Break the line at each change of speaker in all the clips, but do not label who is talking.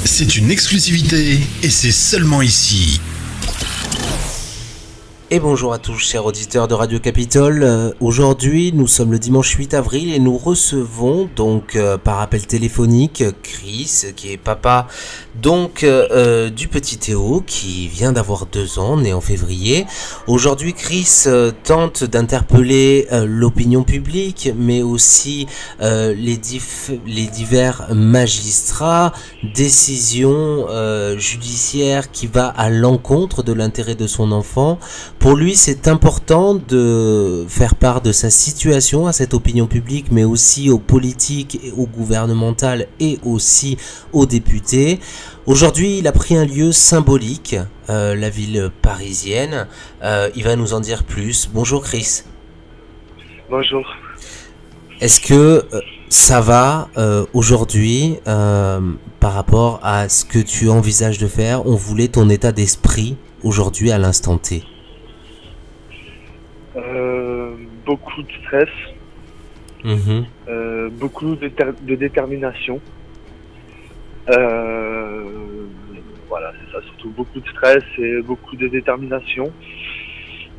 C'est une exclusivité et c'est seulement ici.
Et bonjour à tous, chers auditeurs de Radio Capitole. Aujourd'hui, nous sommes le dimanche 8 avril et nous recevons donc par appel téléphonique Chris, qui est papa du petit Théo, qui vient d'avoir 2 ans, né en février. Aujourd'hui, Chris tente d'interpeller l'opinion publique, mais aussi les divers magistrats, décisions judiciaires qui va à l'encontre de l'intérêt de son enfant. Pour lui, c'est important de faire part de sa situation à cette opinion publique, mais aussi aux politiques, aux gouvernementales et aussi aux députés. Aujourd'hui, il a pris un lieu symbolique, la ville parisienne. Il va nous en dire plus. Bonjour Chris.
Bonjour.
Est-ce que ça va aujourd'hui par rapport à ce que tu envisages de faire? On voulait ton état d'esprit aujourd'hui à l'instant T.
Beaucoup de stress,
Mmh.
beaucoup de détermination. Voilà, c'est ça, surtout beaucoup de stress et beaucoup de détermination.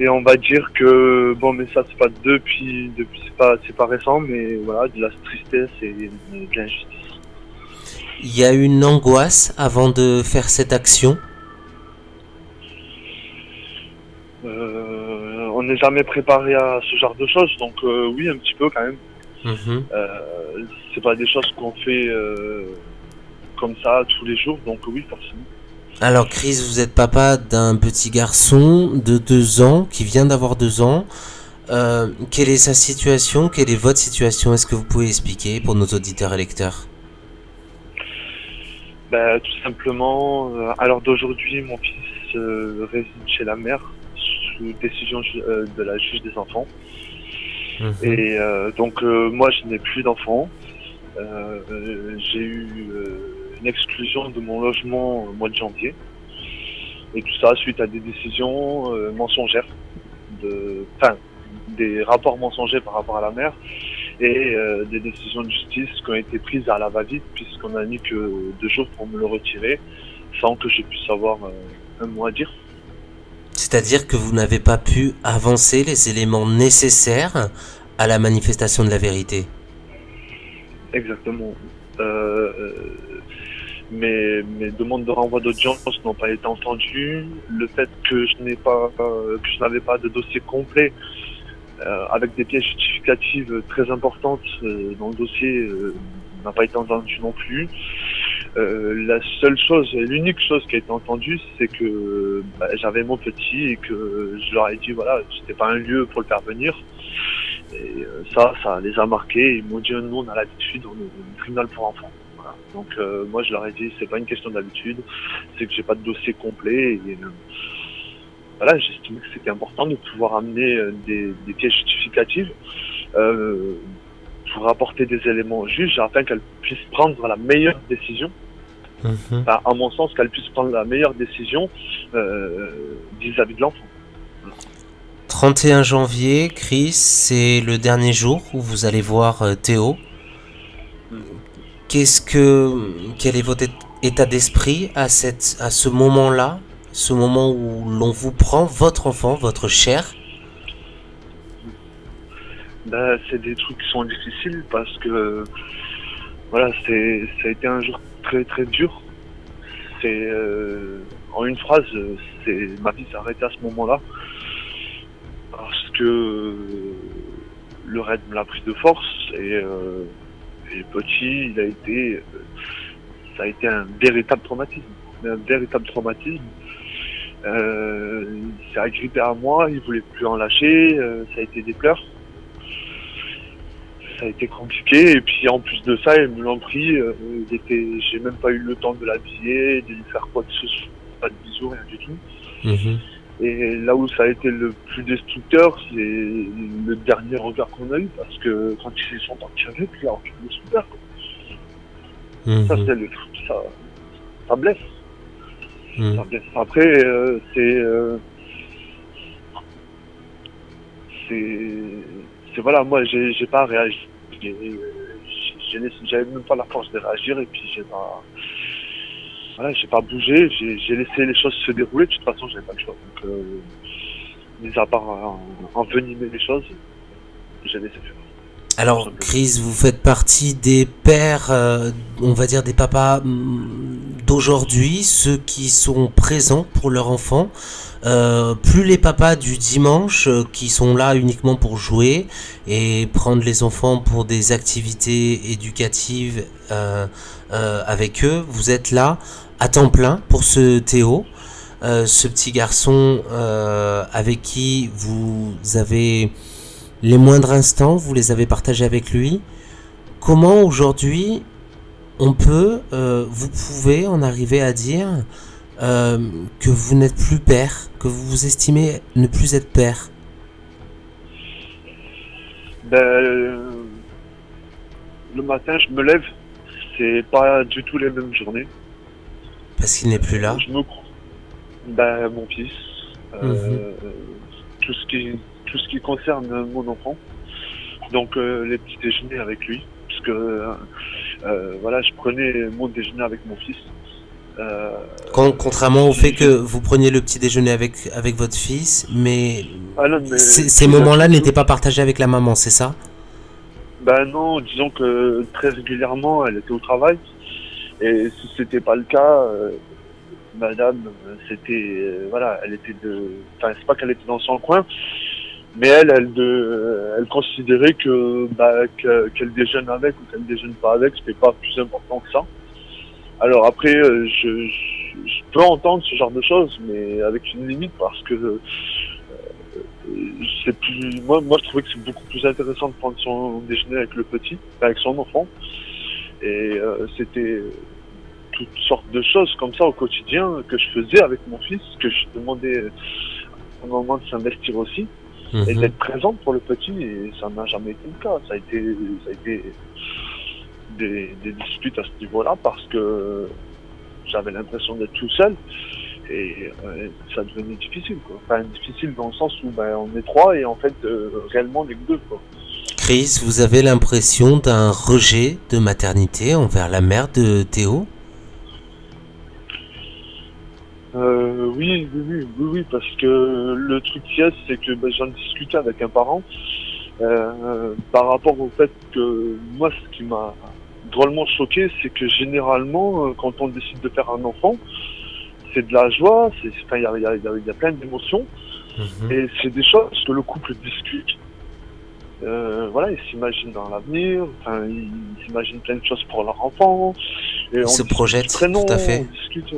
Et on va dire que, bon, mais ça, c'est pas depuis c'est pas récent, mais voilà, de la tristesse et de l'injustice.
Il y a une angoisse avant de faire cette action?
On n'est jamais préparé à ce genre de choses, donc oui, un petit peu quand même.
Mmh.
C'est pas des choses qu'on fait comme ça tous les jours, donc oui, forcément.
Alors Chris, vous êtes papa d'un petit garçon de 2 ans, qui vient d'avoir 2 ans. Quelle est sa situation? Quelle est votre situation? Est-ce que vous pouvez expliquer pour nos auditeurs et lecteurs?
Ben, tout simplement, à l'heure d'aujourd'hui, mon fils réside chez la mère sous décision de la juge des enfants.
Mmh.
Et donc moi, je n'ai plus d'enfants. J'ai eu une exclusion de mon logement au mois de janvier. Et tout ça suite à des décisions mensongères, des rapports mensongers par rapport à la mère et des décisions de justice qui ont été prises à la va-vite puisqu'on a mis que 2 jours pour me le retirer sans que je puisse avoir un mot à dire.
C'est-à-dire que vous n'avez pas pu avancer les éléments nécessaires à la manifestation de la vérité.
Exactement. Mes demandes de renvoi d'audience n'ont pas été entendues. Le fait que je n'avais pas de dossier complet avec des pièces justificatives très importantes dans le dossier n'a pas été entendu non plus. La seule chose, l'unique chose qui a été entendue, c'est que j'avais mon petit et que je leur ai dit voilà, c'était pas un lieu pour le faire venir. Et ça les a marqués. Ils m'ont dit nous on a l'habitude, on est un tribunal pour enfants. Voilà. Donc moi je leur ai dit c'est pas une question d'habitude, c'est que j'ai pas de dossier complet. Et voilà, j'estimais que c'était important de pouvoir amener des pièces justificatives pour apporter des éléments au juge afin qu'elle puisse prendre la meilleure décision.
Mmh.
Enfin, à mon sens, qu'elle puisse prendre la meilleure décision vis-à-vis de l'enfant.
31 janvier, Chris, c'est le dernier jour où vous allez voir Théo. Quel est votre état d'esprit à ce moment-là, ce moment où l'on vous prend votre enfant, votre chair?
Ben, c'est des trucs qui sont difficiles parce que voilà, ça a été un jour très très dur. C'est en une phrase, ma vie s'est arrêtée à ce moment-là parce que le raid me l'a pris de force et petit, ça a été un véritable traumatisme. Il s'est agrippé à moi, il voulait plus en lâcher, ça a été des pleurs. Ça a été compliqué et puis en plus de ça ils me l'ont pris, j'ai même pas eu le temps de l'habiller, de lui faire quoi que ce soit, pas de bisous, rien du tout.
Mmh.
Et là où ça a été le plus destructeur, c'est le dernier regard qu'on a eu parce que quand ils sont partis avec, il a reculé son père.
Mmh.
Ça c'est le truc, ça blesse.
Mmh.
Ça blesse. Après c'est voilà, moi j'ai pas réagi. J'avais même pas la force de réagir et puis voilà, j'ai pas bougé, j'ai laissé les choses se dérouler. De toute façon, j'avais pas le choix. Donc, mis à part envenimer les choses, j'ai laissé faire.
Alors, Chris, vous faites partie des pères, on va dire des papas d'aujourd'hui, ceux qui sont présents pour leur enfant. Plus les papas du dimanche qui sont là uniquement pour jouer et prendre les enfants pour des activités éducatives avec eux. Vous êtes là à temps plein pour ce Théo, ce petit garçon avec qui vous avez les moindres instants, vous les avez partagés avec lui. Comment aujourd'hui vous pouvez en arriver à dire que vous n'êtes plus père, que vous vous estimez ne plus être père?
Le matin, je me lève, c'est pas du tout les mêmes journées.
Parce qu'il n'est plus là.
Mon fils, tout ce qui concerne mon enfant, donc les petits déjeuners avec lui, parce que je prenais mon déjeuner avec mon fils.
Contrairement au fait que vous preniez le petit déjeuner avec votre fils, mais ces moments-là n'étaient pas partagés avec la maman, c'est ça?
Non, disons que très régulièrement elle était au travail, et si c'était pas le cas, madame, c'était elle était c'est pas qu'elle était dans son coin, mais elle considérait qu'elle déjeune avec ou qu'elle déjeune pas avec, c'était pas plus important que ça. Alors après, je peux entendre ce genre de choses, mais avec une limite, parce que c'est plus. Moi, je trouvais que c'est beaucoup plus intéressant de prendre son déjeuner avec le petit, avec son enfant, et c'était toutes sortes de choses comme ça au quotidien que je faisais avec mon fils, que je demandais au moment de s'investir aussi, et d'être présente pour le petit, et ça n'a jamais été le cas. Ça a été des disputes à ce niveau-là, parce que j'avais l'impression d'être tout seul, et ça devenait difficile, quoi. Enfin, difficile dans le sens où on est trois, et en fait réellement on est que deux, quoi.
Chris, vous avez l'impression d'un rejet de maternité envers la mère de Théo?
Oui, parce que le truc qui est, c'est que j'en discutais avec un parent par rapport au fait que moi, ce qui m'a drôlement choqué, c'est que généralement, quand on décide de faire un enfant, c'est de la joie, il y a plein d'émotions, et c'est des choses que le couple discute. Ils s'imaginent dans l'avenir, ils s'imaginent plein de choses pour leur enfant, et
ils se projettent, tout à fait.
On discute,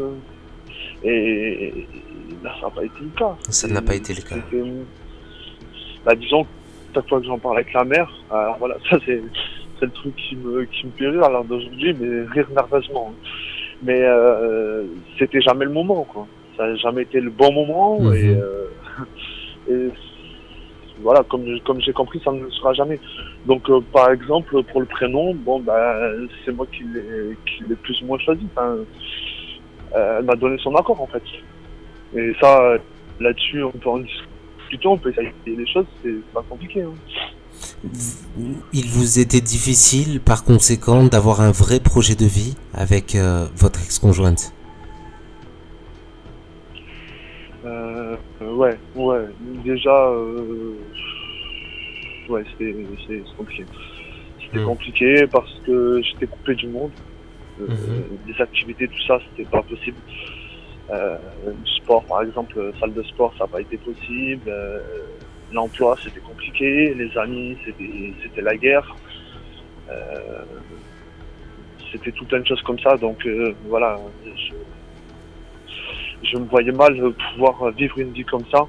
et là, ça n'a pas été le cas.
Ça n'a pas été le cas.
Disons, chaque fois que j'en parle avec la mère, alors voilà, ça c'est le truc qui me fait rire à l'heure d'aujourd'hui, mais rire nerveusement. Mais c'était jamais le moment, quoi. Ça n'a jamais été le bon moment, et voilà, comme j'ai compris, ça ne le sera jamais. Donc, par exemple, pour le prénom, c'est moi qui l'ai plus ou moins choisi. Elle m'a donné son accord, en fait. Et ça, là-dessus, on peut en discuter, on peut essayer les choses, c'est pas compliqué.
Il vous était difficile, par conséquent, d'avoir un vrai projet de vie avec votre ex-conjointe?
Ouais. Déjà, c'est compliqué. C'était compliqué parce que j'étais coupé du monde. Des activités, tout ça, c'était pas possible. Du sport, par exemple, salle de sport, ça n'a pas été possible. L'emploi, c'était compliqué. Les amis, c'était la guerre. C'était tout plein de choses comme ça. Donc voilà, je me voyais mal pouvoir vivre une vie comme ça,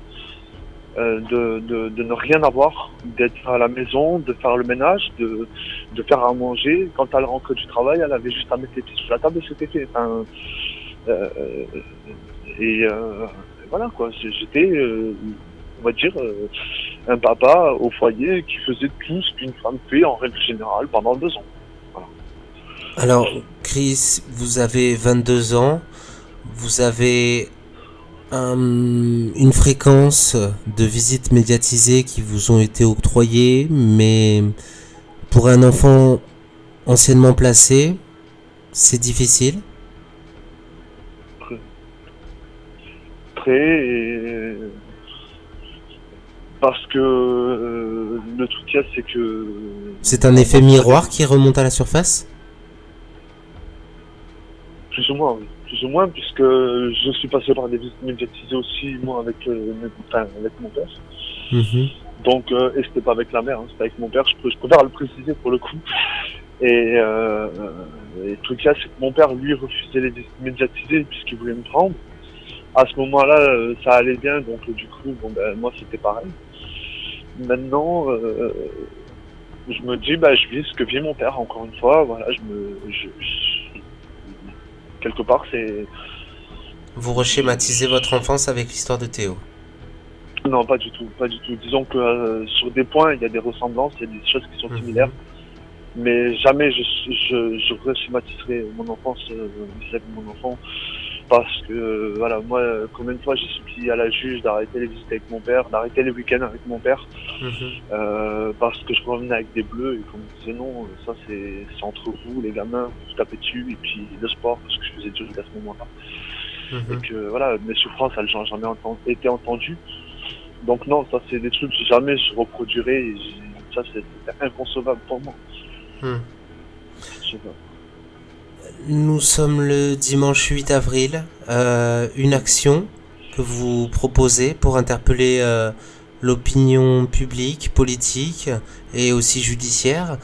de ne rien avoir, d'être à la maison, de faire le ménage, de faire à manger. Quand elle rentrait du travail, elle avait juste à mettre les pieds sur la table et c'était fait. Voilà, quoi. J'étais, on va dire, un papa au foyer qui faisait tout ce qu'une femme fait en règle générale pendant 2 ans. Voilà.
Alors, Chris, vous avez 22 ans, vous avez une fréquence de visites médiatisées qui vous ont été octroyées, mais pour un enfant anciennement placé, c'est difficile?
après, et parce que le truc qu'il y a, c'est que...
C'est un effet miroir qui remonte à la surface?
Plus ou moins, oui. Plus ou moins, puisque je suis passé par des visites médiatisées aussi, moi, avec mon père.
Mhm.
Donc, et c'était pas avec la mère, hein, c'était avec mon père, je préfère le préciser pour le coup. Et le truc qu'il y a, c'est que mon père, lui, refusait les visites médiatisées puisqu'il voulait me prendre. À ce moment-là, ça allait bien, donc du coup, bon, ben, moi, c'était pareil. Maintenant, je me dis, bah, je vis ce que vit mon père, encore une fois, voilà, quelque part, c'est...
Vous reschématisez votre enfance avec l'histoire de Théo?
Non, pas du tout, pas du tout. Disons que sur des points, il y a des ressemblances, il y a des choses qui sont similaires, mais jamais je reschématiserai mon enfance vis-à-vis de mon enfant, parce que, voilà, moi, combien de fois j'ai supplié à la juge d'arrêter les visites avec mon père, d'arrêter les week-ends avec mon père, parce que je revenais avec des bleus, et qu'on me disait non, ça c'est entre vous, les gamins, vous tapez dessus, et puis le sport, parce que je faisais du rugby à ce moment-là. Et que, voilà, mes souffrances, elles n'ont jamais été entendues. Donc non, ça c'est des trucs que jamais je reproduirai, et ça c'est inconcevable pour moi. Je sais pas.
Nous sommes le dimanche 8 avril. Une action que vous proposez pour interpeller l'opinion publique, politique et aussi judiciaire.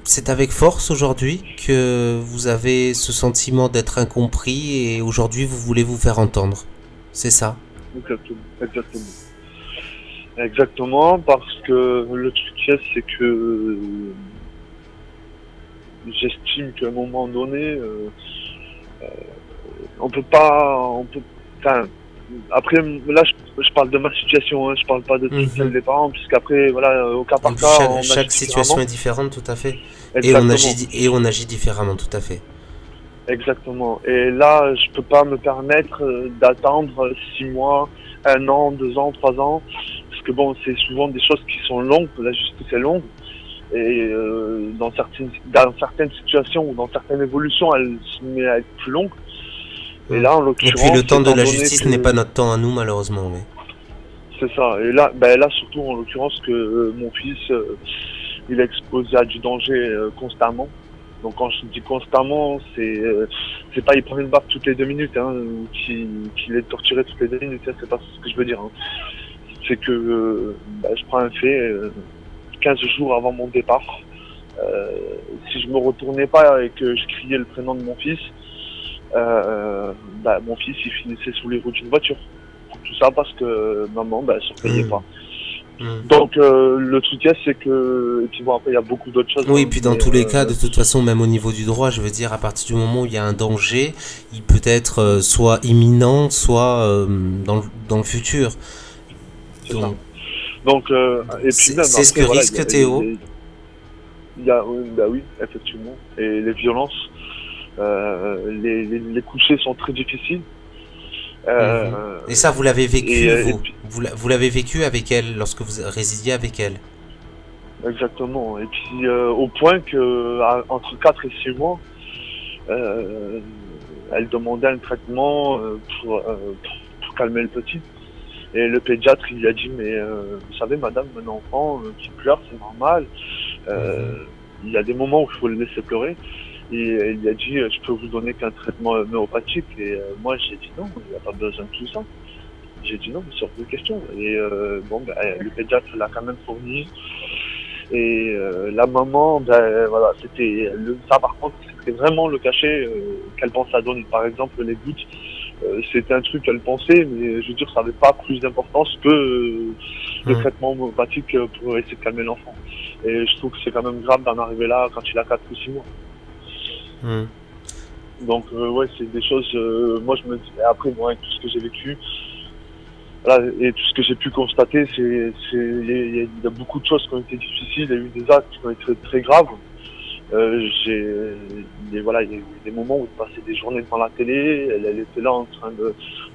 C'est avec force aujourd'hui que vous avez ce sentiment d'être incompris et aujourd'hui vous voulez vous faire entendre. C'est ça?
Exactement, parce que le truc c'est que j'estime qu'à un moment donné, après, là, je parle de ma situation, hein, je parle pas de celle des parents, puisqu'après, voilà, au cas par cas,
chaque situation est différente, tout à fait.
Exactement.
Et on agit différemment, tout à fait.
Exactement. Et là, je peux pas me permettre d'attendre 6 mois, 1 an, 2 ans, 3 ans, parce que bon, c'est souvent des choses qui sont longues, la justice est longue. Et dans certaines situations ou dans certaines évolutions, elle se met à être plus longue. Et là, en l'occurrence,
et puis le temps de la justice n'est pas notre temps à nous, malheureusement. Oui.
C'est ça. Et là, surtout en l'occurrence que mon fils, il est exposé à du danger constamment. Donc quand je dis constamment, c'est pas il prend une barre toutes les 2 minutes, hein, qu'il est torturé toutes les 2 minutes. C'est pas ce que je veux dire. Hein. C'est que je prends un fait. 15 jours avant mon départ, si je me retournais pas et que je criais le prénom de mon fils, mon fils il finissait sous les roues d'une voiture. Tout ça parce que maman elle surveillait pas. Donc le truc c'est que, et puis bon, après il y a beaucoup d'autres choses.
Oui, et puis dans tous les cas, de toute façon, même au niveau du droit, je veux dire, à partir du moment où il y a un danger, il peut être soit imminent, soit dans le futur.
Donc, et puis
c'est ce que risque Théo.
Oui, effectivement. Et les violences, les couchers sont très difficiles.
Et ça, vous l'avez vécu, vous l'avez vécu avec elle lorsque vous résidiez avec elle.
Exactement. Et puis au point que entre 4 et 6 mois, elle demandait un traitement pour calmer le petit. Et le pédiatre, il lui a dit, mais vous savez, madame, un enfant qui pleure, c'est normal. Il y a des moments où il faut le laisser pleurer. Et il lui a dit, je peux vous donner qu'un traitement homéopathique. Et moi, j'ai dit non, il n'y a pas besoin de tout ça. J'ai dit non, mais sur deux questions. Et le pédiatre l'a quand même fourni. Et la maman, voilà, c'était ça par contre, c'était vraiment le cachet qu'elle pensait à donner. Par exemple, les gouttes. C'était un truc qu'elle pensait, mais je veux dire, ça n'avait pas plus d'importance que le traitement homéopathique pour essayer de calmer l'enfant. Et je trouve que c'est quand même grave d'en arriver là quand il a 4 ou 6 mois. Donc, ouais, c'est des choses, moi je me dis, après, moi, avec tout ce que j'ai vécu, voilà, et tout ce que j'ai pu constater, il y a beaucoup de choses qui ont été difficiles, il y a eu des actes qui ont été très graves. Il y a eu des moments où je passais des journées devant la télé, elle était là en train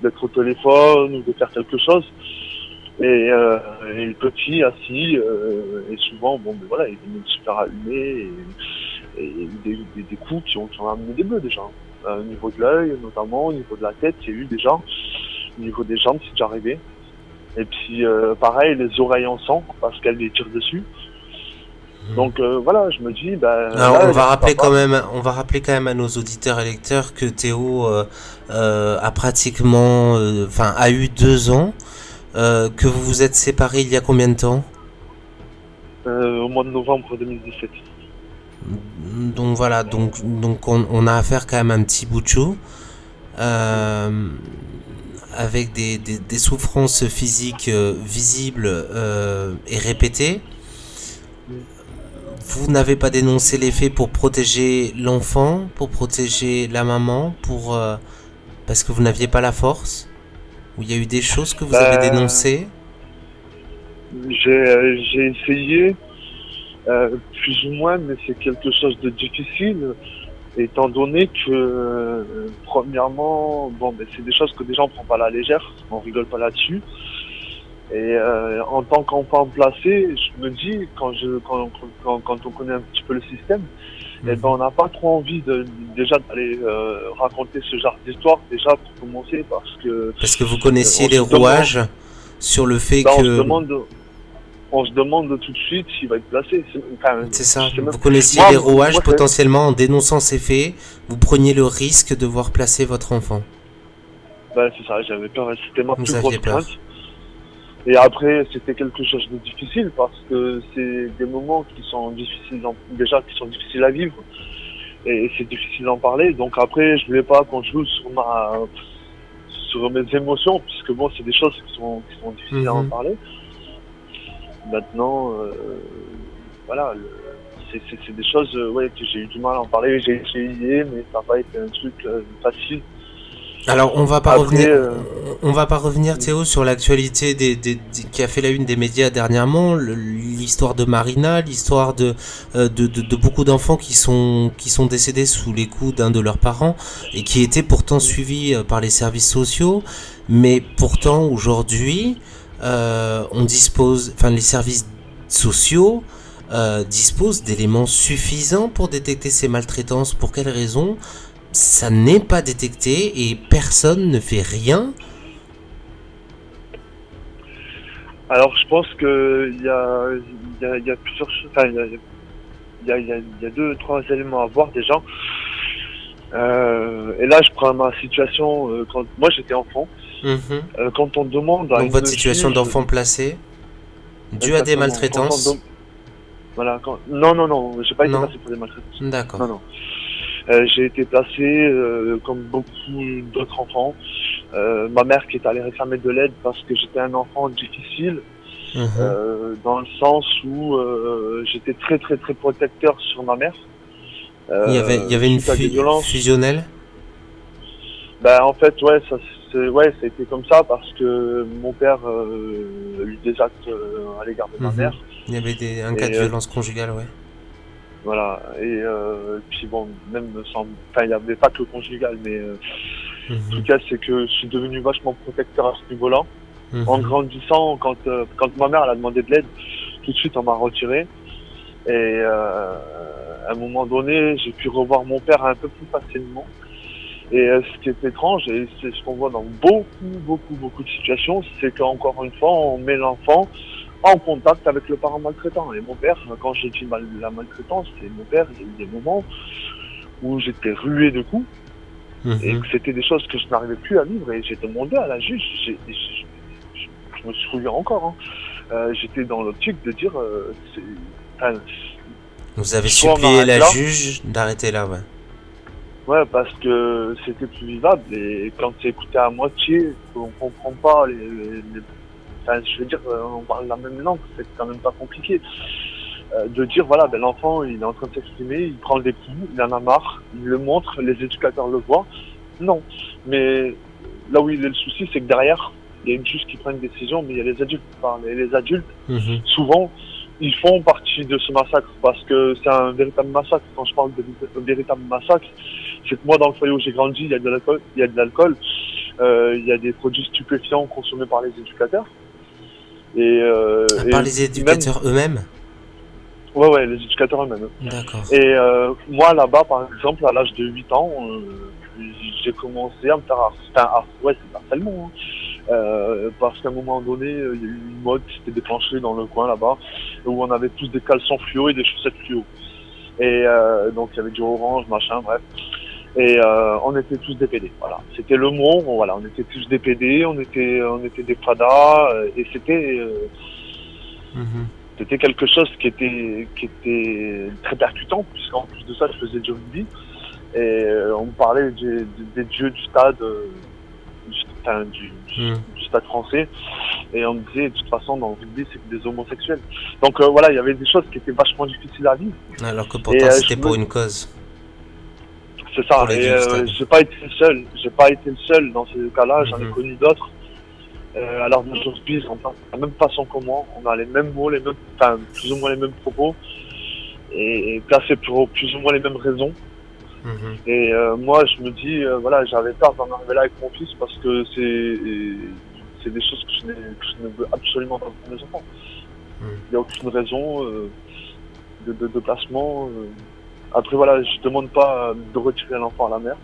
d'être au téléphone ou de faire quelque chose. Et le petit assis, et souvent, il venait de se faire allumer, et des coups qui ont amené des bleus déjà. Au niveau de l'œil, notamment, au niveau de la tête, il y a eu déjà. au niveau des jambes, c'est déjà arrivé. Et puis pareil, les oreilles en sang parce qu'elle les tire dessus. Donc voilà, je me dis,
Alors,
là,
on va rappeler quand même à nos auditeurs et lecteurs que Théo a pratiquement, a eu 2 ans, que vous vous êtes séparés il y a combien de temps?
au mois de novembre 2017.
Donc voilà, donc on a affaire quand même à un petit bout de chou, avec des souffrances physiques visibles et répétées. Vous n'avez pas dénoncé les faits pour protéger l'enfant, pour protéger la maman, parce que vous n'aviez pas la force? Ou il y a eu des choses que vous avez dénoncées?
J'ai essayé, plus ou moins, mais c'est quelque chose de difficile, étant donné que, premièrement, c'est des choses que déjà on prend pas à la légère, on rigole pas là-dessus. Et en tant qu'enfant placé, je me dis, quand on connaît un petit peu le système, on n'a pas trop envie déjà d'aller raconter ce genre d'histoire, déjà pour commencer, parce que
vous connaissiez les rouages sur le fait que...
On se demande tout de suite s'il va être placé.
C'est ça, vous connaissiez les rouages potentiellement en dénonçant ces faits, vous preniez le risque de voir placer votre enfant.
C'est ça, j'avais peur, c'était ma plus grosse
peur.
crainte. Et après, c'était quelque chose de difficile parce que c'est des moments qui sont difficiles, qui sont difficiles à vivre. Et c'est difficile d'en parler. Donc après, je voulais pas qu'on joue sur mes émotions, puisque c'est des choses qui sont difficiles à en parler. Maintenant, voilà, c'est des choses que j'ai eu du mal à en parler. J'ai essayé, mais ça n'a pas été un truc facile.
Alors on va pas revenir Théo sur l'actualité qui a fait la une des médias dernièrement, l'histoire de Marina, l'histoire de beaucoup d'enfants qui sont décédés sous les coups d'un de leurs parents et qui étaient pourtant suivis par les services sociaux, mais pourtant aujourd'hui les services sociaux disposent d'éléments suffisants pour détecter ces maltraitances. Pour quelles raisons ça n'est pas détecté et personne ne fait rien?
Alors je pense que il y a plusieurs choses. Il y a 2-3 éléments à voir déjà. Et là je prends ma situation quand moi j'étais enfant. Quand on demande
donc votre situation d'enfant placé due à des maltraitances.
Non, j'ai pas été placé pour des maltraitances.
D'accord.
Non. J'ai été placé comme beaucoup d'autres enfants. Ma mère qui est allée réclamer de l'aide parce que j'étais un enfant difficile, dans le sens où j'étais très très très protecteur sur ma mère.
Il y avait une fusionnelle.
En fait, ça a été comme ça parce que mon père a eu des actes à l'égard de ma mère.
Il y avait un cas de violence conjugale, ouais.
Voilà, et puis même il n'y avait pas que le conjugal, mais en tout cas, c'est que je suis devenu vachement protecteur à ce niveau-là. En grandissant, quand ma mère elle a demandé de l'aide, tout de suite on m'a retiré. Et à un moment donné, j'ai pu revoir mon père un peu plus facilement. Et ce qui est étrange, et c'est ce qu'on voit dans beaucoup de situations, c'est qu'encore une fois, on met l'enfant en contact avec le parent maltraitant. Et mon père, quand j'ai dit la maltraitance, c'est mon père, il y a eu des moments où j'étais rué de coups, et que c'était des choses que je n'arrivais plus à vivre, et j'ai demandé à la juge, je me souviens encore, j'étais dans l'optique de dire,
vous avez supplié la juge d'arrêter là, ouais.
Ouais, parce que c'était plus vivable, et quand c'est écouté à moitié, on comprend pas je veux dire, on parle la même langue, c'est quand même pas compliqué. De dire, l'enfant, il est en train de s'exprimer, il prend des coups, il en a marre, il le montre, les éducateurs le voient. Non. Mais là où il est le souci, c'est que derrière, il y a une juge qui prend une décision, mais il y a les adultes qui parlent. Et les adultes, souvent, ils font partie de ce massacre, parce que c'est un véritable massacre. Quand je parle de véritable massacre, c'est que moi, dans le foyer où j'ai grandi, il y a de l'alcool, il y a des produits stupéfiants consommés par les éducateurs.
Par les éducateurs eux-mêmes?
Ouais, les éducateurs eux-mêmes.
D'accord.
Et moi, là-bas, par exemple, à l'âge de 8 ans, j'ai commencé à me faire c'est harcèlement. parce qu'à un moment donné, il y a eu une mode qui s'était déclenchée dans le coin là-bas, où on avait tous des caleçons fluo et des chaussettes fluo. Et donc il y avait du orange, machin, bref. Et on était tous des PD. Voilà, c'était le mot. Voilà, on était tous des PD, on était des fadas, et c'était quelque chose qui était très percutant, puisqu'en plus de ça, je faisais du rugby. Et on me parlait des dieux du stade, du stade français. Et on me disait, de toute façon, dans le rugby, c'est que des homosexuels. Donc voilà, il y avait des choses qui étaient vachement difficiles à vivre.
Alors que pourtant, c'était pour une cause.
C'est ça. Et j'ai pas été le seul. J'ai pas été le seul dans ces cas-là. J'en ai connu d'autres. Alors d'aujourd'hui, ils sont de la même façon que moi. On a les mêmes mots, plus ou moins les mêmes propos, et placés pour plus ou moins les mêmes raisons. Et moi, je me dis, voilà, j'avais peur d'en arriver là avec mon fils parce que c'est des choses que je ne veux absolument pas pour mes enfants. Il n'y a aucune raison de placement. Après, voilà, je demande pas de retirer l'enfant à la mère.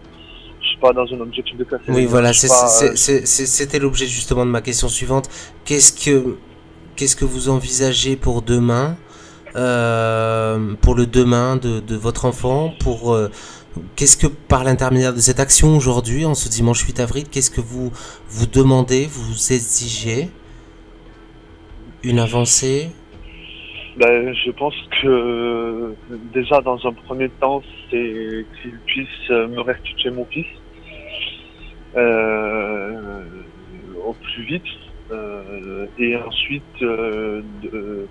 Je suis pas dans un objectif de casser.
Oui, voilà, c'était l'objet justement de ma question suivante. Qu'est-ce que vous envisagez pour demain, pour le demain de votre enfant, qu'est-ce que par l'intermédiaire de cette action aujourd'hui, en ce dimanche 8 avril, qu'est-ce que vous demandez, vous exigez une avancée?
Je pense que déjà dans un premier temps, c'est qu'il puisse me restituer mon fils au plus vite, et ensuite de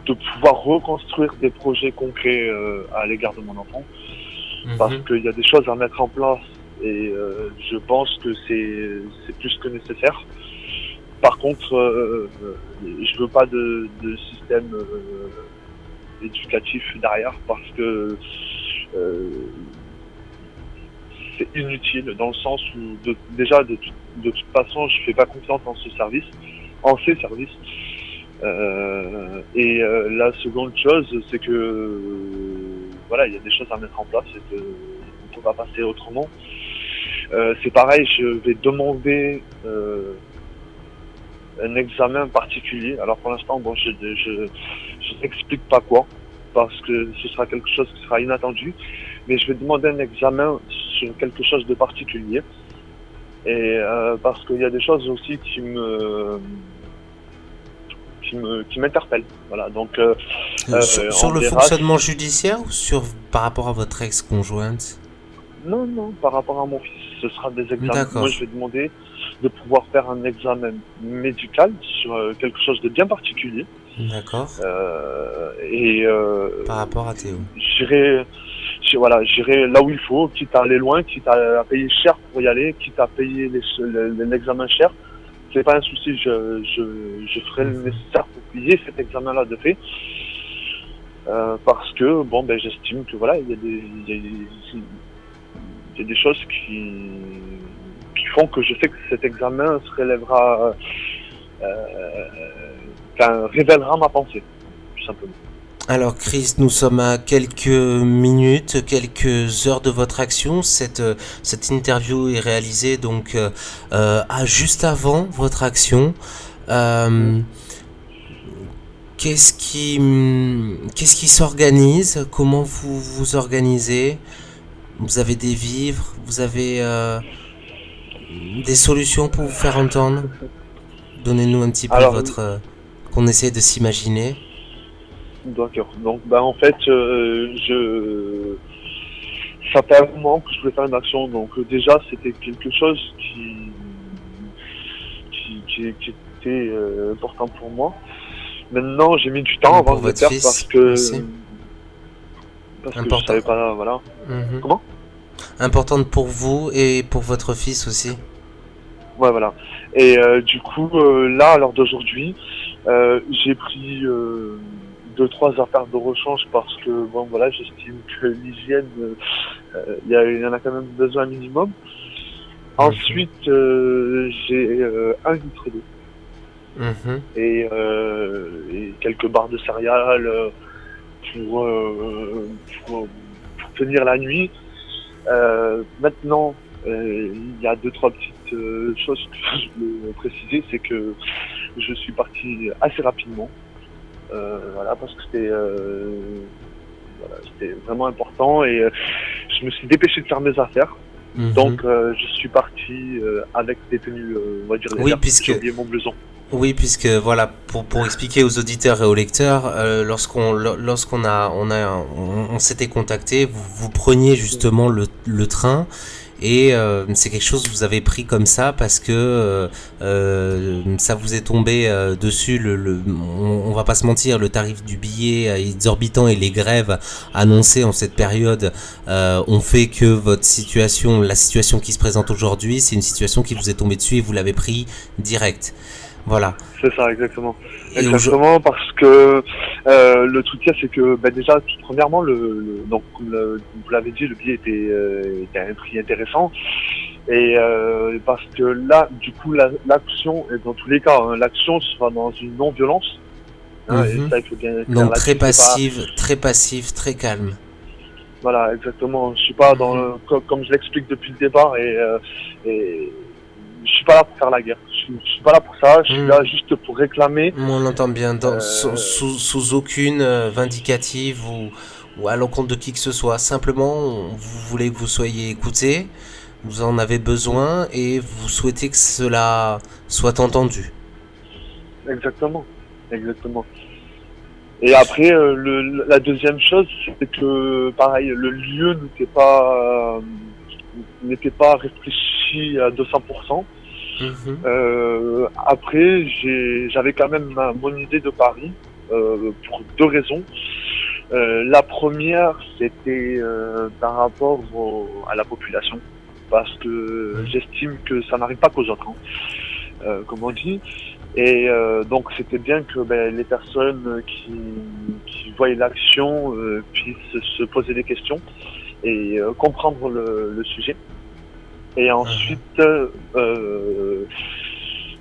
pouvoir reconstruire des projets concrets à l'égard de mon enfant, parce qu'il y a des choses à mettre en place et je pense que c'est plus que nécessaire. Par contre, je veux pas de système éducatif derrière, parce que c'est inutile, dans le sens où déjà de toute façon je fais pas confiance en ces services. Et la seconde chose, c'est que voilà, il y a des choses à mettre en place et qu'on peut pas passer autrement. C'est pareil, je vais demander un examen particulier. Alors pour l'instant, bon, je n'explique pas quoi, parce que ce sera quelque chose qui sera inattendu, mais je vais demander un examen sur quelque chose de particulier, et parce qu'il y a des choses aussi qui m'interpellent. Voilà, donc
sur le fonctionnement judiciaire ou par rapport à votre ex-conjointe?
Non, par rapport à mon fils, ce sera des examens.
D'accord.
Moi, je vais demander de pouvoir faire un examen médical sur quelque chose de bien particulier.
D'accord. Par rapport à Théo.
J'irai là où il faut, quitte à aller loin, quitte à payer cher pour y aller, quitte à payer l'examen cher. C'est pas un souci, je ferai le nécessaire pour payer cet examen-là de fait. Parce que, bon, j'estime que voilà, il y a des choses qui font que je sais que cet examen se relèvera, révélera ma pensée, tout simplement.
Alors Chris, nous sommes à quelques minutes, quelques heures de votre action. Cette interview est réalisée donc juste avant votre action. Qu'est-ce qui s'organise? Comment vous vous organisez? Vous avez des vivres? Vous avez des solutions pour vous faire entendre? Donnez-nous un petit peu qu'on essaie de s'imaginer.
D'accord. Donc, en fait, ça fait un moment que je voulais faire une action. Donc, déjà, c'était quelque chose qui était important pour moi. Maintenant, j'ai mis du temps avant de le faire parce que je savais pas, voilà. Comment?
Importante pour vous et pour votre fils aussi.
Ouais, voilà. Et du coup, là, à l'heure d'aujourd'hui, j'ai pris 2-3 affaires de rechange parce que, bon, voilà, j'estime que l'hygiène, il y en a quand même besoin minimum. Ensuite, j'ai 1 litre d'eau. Et quelques barres de céréales pour tenir la nuit. Maintenant, Il y a deux, trois petites choses que je voulais préciser, c'est que je suis parti assez rapidement, voilà, parce que c'était vraiment important et je me suis dépêché de faire mes affaires. Donc je suis parti avec des tenues, on va dire,
oui, puisque
j'ai oublié mon blouson.
Oui, puisque voilà, pour expliquer aux auditeurs et aux lecteurs, lorsqu'on s'était contacté, vous preniez justement le train. Et c'est quelque chose que vous avez pris comme ça parce que ça vous est tombé dessus. On va pas se mentir, le tarif du billet est exorbitant et les grèves annoncées en cette période ont fait que la situation qui se présente aujourd'hui, c'est une situation qui vous est tombée dessus et vous l'avez pris direct. Voilà.
C'est ça, exactement. Exactement, parce que le truc, c'est que déjà, tout premièrement, donc comme vous l'avez dit, le billet était à un prix intéressant. Et parce que là, du coup, l'action, dans tous les cas, l'action sera dans une non-violence. Et ça, il faut bien
donc très passive, très calme.
Voilà, exactement. Je suis pas comme je l'explique depuis le départ, et je suis pas là pour faire la guerre. Je suis pas là pour ça. Je suis là juste pour réclamer.
On l'entend bien, sous aucune vindicative ou à l'encontre de qui que ce soit. Simplement, vous voulez que vous soyez écouté, vous en avez besoin et vous souhaitez que cela soit entendu.
Exactement. Et après, la deuxième chose, c'est que pareil, le lieu n'était pas réfléchi à 200%. Après, j'avais quand même mon idée de Paris pour deux raisons. La première, c'était par rapport à la population, parce que j'estime que ça n'arrive pas qu'aux autres, comme on dit. Et donc c'était bien que les personnes qui voient l'action puissent se poser des questions et comprendre le sujet. Et ensuite,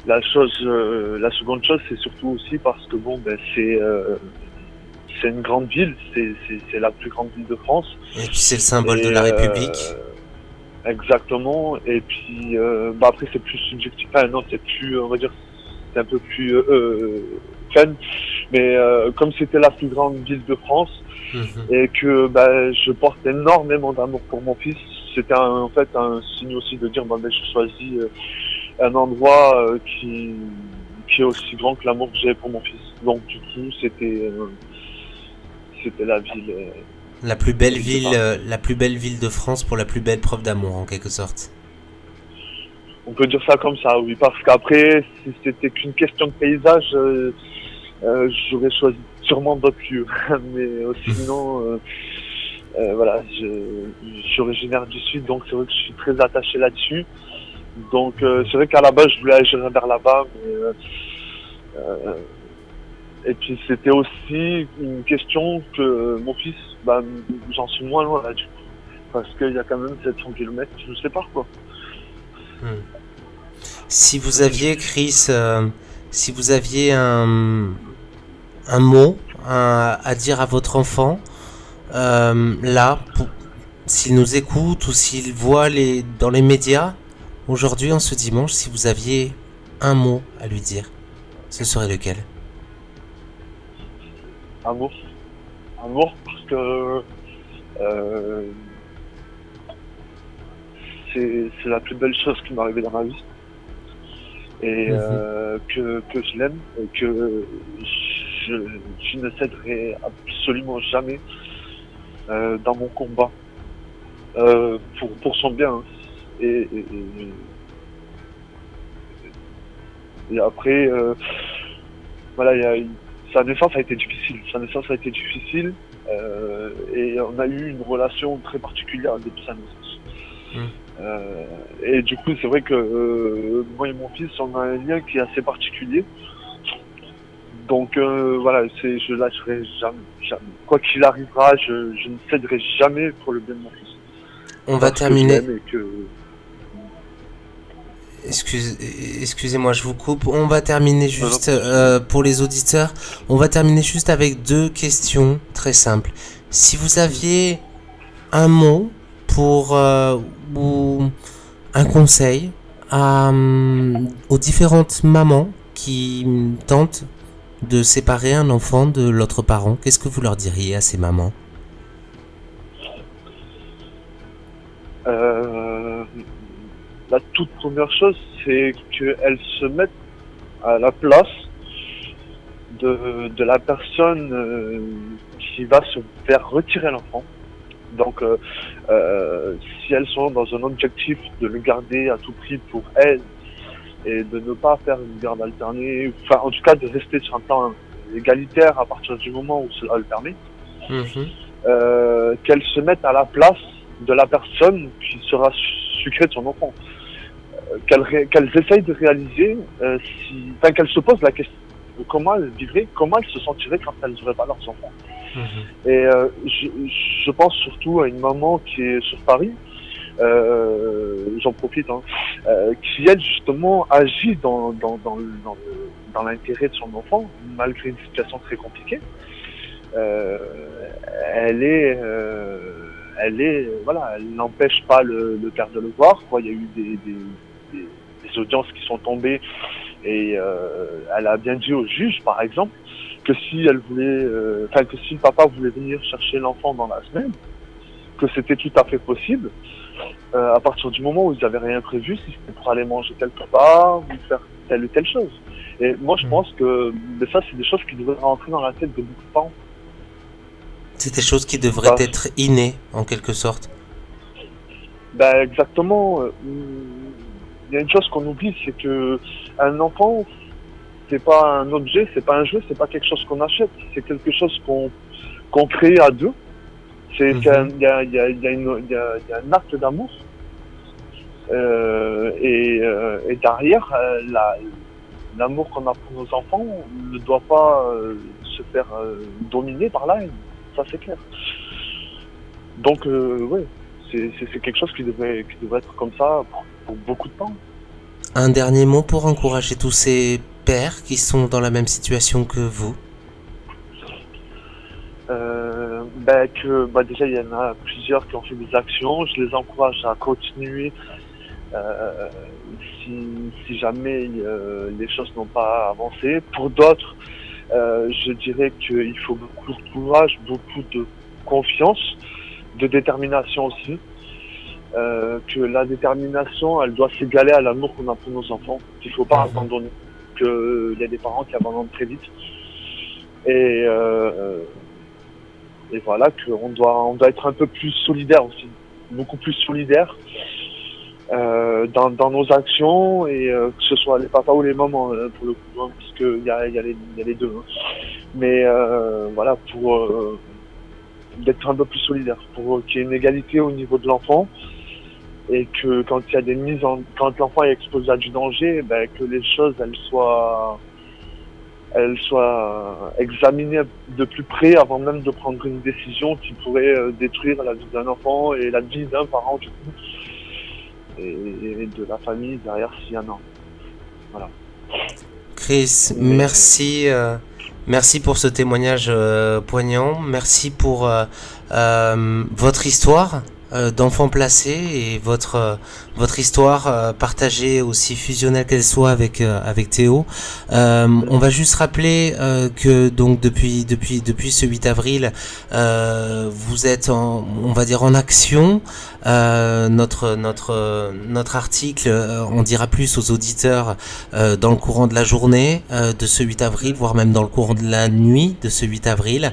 la seconde chose, c'est surtout aussi parce que c'est une grande ville, c'est la plus grande ville de France.
Et puis c'est le symbole de la République.
Exactement. Et puis après c'est plus subjectif. Enfin non, c'est plus, on va dire, c'est un peu plus fun. Mais comme c'était la plus grande ville de France et que je porte énormément d'amour pour mon fils, c'était en fait un signe aussi de dire je choisis un endroit qui est aussi grand que l'amour que j'ai pour mon fils. Donc du coup c'était la ville.
La plus belle ville de France pour la plus belle preuve d'amour en quelque sorte.
On peut dire ça comme ça, oui, parce qu'après, si c'était qu'une question de paysage, j'aurais choisi sûrement d'autres lieux. Mais sinon, voilà, je suis originaire du Sud, donc c'est vrai que je suis très attaché là-dessus. Donc c'est vrai qu'à la base, je voulais aller vers là-bas, mais et puis c'était aussi une question que mon fils, j'en suis moins loin là, du coup, parce qu'il y a quand même 700 km, je sais pas quoi.
Si vous aviez, Chris, si vous aviez un mot à dire à votre enfant, là, s'il nous écoute ou s'il voit dans les médias, aujourd'hui, en ce dimanche, si vous aviez un mot à lui dire, ce serait lequel ?
Amour, parce que c'est la plus belle chose qui m'est arrivée dans ma vie. Et que je l'aime et que je ne céderai absolument jamais dans mon combat pour son bien. Et après, voilà, sa naissance a été difficile. Et on a eu une relation très particulière depuis sa naissance. Et du coup, c'est vrai que moi et mon fils, on a un lien qui est assez particulier. Donc voilà, je lâcherai jamais. Quoi qu'il arrivera, je ne céderai jamais pour le bien de mon fils.
On va terminer. Excusez-moi, je vous coupe. On va terminer juste pour les auditeurs. On va terminer juste avec deux questions très simples. Si vous aviez un mot pour ou un conseil aux différentes mamans qui tentent de séparer un enfant de l'autre parent? Qu'est-ce que vous leur diriez à ces mamans?
La toute première chose, c'est qu'elles se mettent à la place de la personne qui va se faire retirer l'enfant. Donc, si elles sont dans un objectif de le garder à tout prix pour elles et de ne pas faire une garde alternée, enfin, en tout cas, de rester sur un plan égalitaire à partir du moment où cela le permet, qu'elles se mettent à la place de la personne qui sera sucrée de son enfant. Qu'elles essayent de réaliser, qu'elles se posent la question de comment elles vivraient, comment elles se sentiraient quand elles n'auraient pas leurs enfants. Et je pense surtout à une maman qui est sur Paris, j'en profite, qui elle justement agit dans l'intérêt de son enfant, malgré une situation très compliquée. Elle n'empêche pas le père de le voir, quoi. Il y a eu des audiences qui sont tombées et elle a bien dit au juge, par exemple, que si elle voulait, que si le papa voulait venir chercher l'enfant dans la semaine, que c'était tout à fait possible, à partir du moment où ils n'avaient rien prévu, si c'était pour aller manger quelque part ou faire telle ou telle chose. Et moi, je pense que ça, c'est des choses qui devraient rentrer dans la tête de beaucoup de parents.
C'est des choses qui devraient être innées, en quelque sorte.
Exactement. Il y a une chose qu'on oublie, c'est que un enfant, c'est pas un objet, c'est pas un jeu, c'est pas quelque chose qu'on achète, c'est quelque chose qu'on crée à deux. Il y a un acte d'amour. Et derrière, l'amour qu'on a pour nos enfants ne doit pas se faire dominer par la haine. Ça, c'est clair. Donc, c'est quelque chose qui devrait être comme ça pour beaucoup de parents.
Un dernier mot pour encourager tous ces pères qui sont dans la même situation que vous?
Déjà, il y en a plusieurs qui ont fait des actions. Je les encourage à continuer si jamais les choses n'ont pas avancé. Pour d'autres, je dirais qu'il faut beaucoup de courage, beaucoup de confiance, de détermination aussi. Que la détermination, elle doit s'égaler à l'amour qu'on a pour nos enfants. Il ne faut pas abandonner. Il y a des parents qui abandonnent très vite. Et voilà, qu'on doit être un peu plus solidaire aussi. Beaucoup plus solidaire dans nos actions, et que ce soit les papas ou les mamans, pour le coup, parce qu'il y a les deux. Mais voilà, pour d'être un peu plus solidaire, pour qu'il y ait une égalité au niveau de l'enfant, et que quand il y a quand l'enfant est exposé à du danger, que les choses elles soient examinées de plus près avant même de prendre une décision qui pourrait détruire la vie d'un enfant et la vie d'un parent du coup, et de la famille derrière s'il y en a. Voilà.
Chris, merci pour ce témoignage poignant. Merci pour votre histoire d'enfant placé et votre histoire partagée, aussi fusionnelle qu'elle soit avec Théo. On va juste rappeler que donc depuis ce 8 avril vous êtes on va dire en action. Notre article en dira plus aux auditeurs dans le courant de la journée de ce 8 avril, voire même dans le courant de la nuit de ce 8 avril.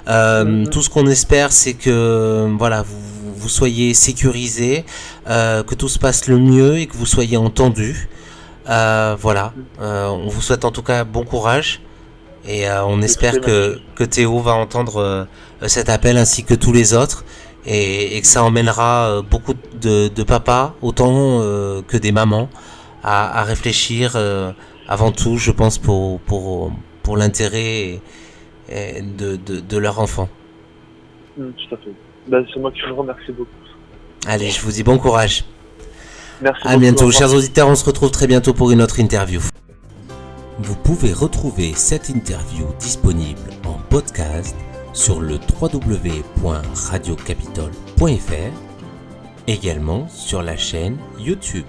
Tout ce qu'on espère, c'est que voilà, vous soyez sécurisés, que tout se passe le mieux et que vous soyez entendus. Voilà, on vous souhaite en tout cas bon courage, et on espère que Théo va entendre cet appel ainsi que tous les autres, et que ça emmènera beaucoup de papas autant que des mamans à réfléchir avant tout, je pense, pour l'intérêt de leur enfant.
Tout à fait. C'est moi qui vous remercie beaucoup.
Allez, je vous dis bon courage.
Merci.
À bientôt, chers auditeurs, on se retrouve très bientôt pour une autre interview. Vous pouvez retrouver cette interview disponible en podcast sur le www.radiocapitole.fr également sur la chaîne YouTube.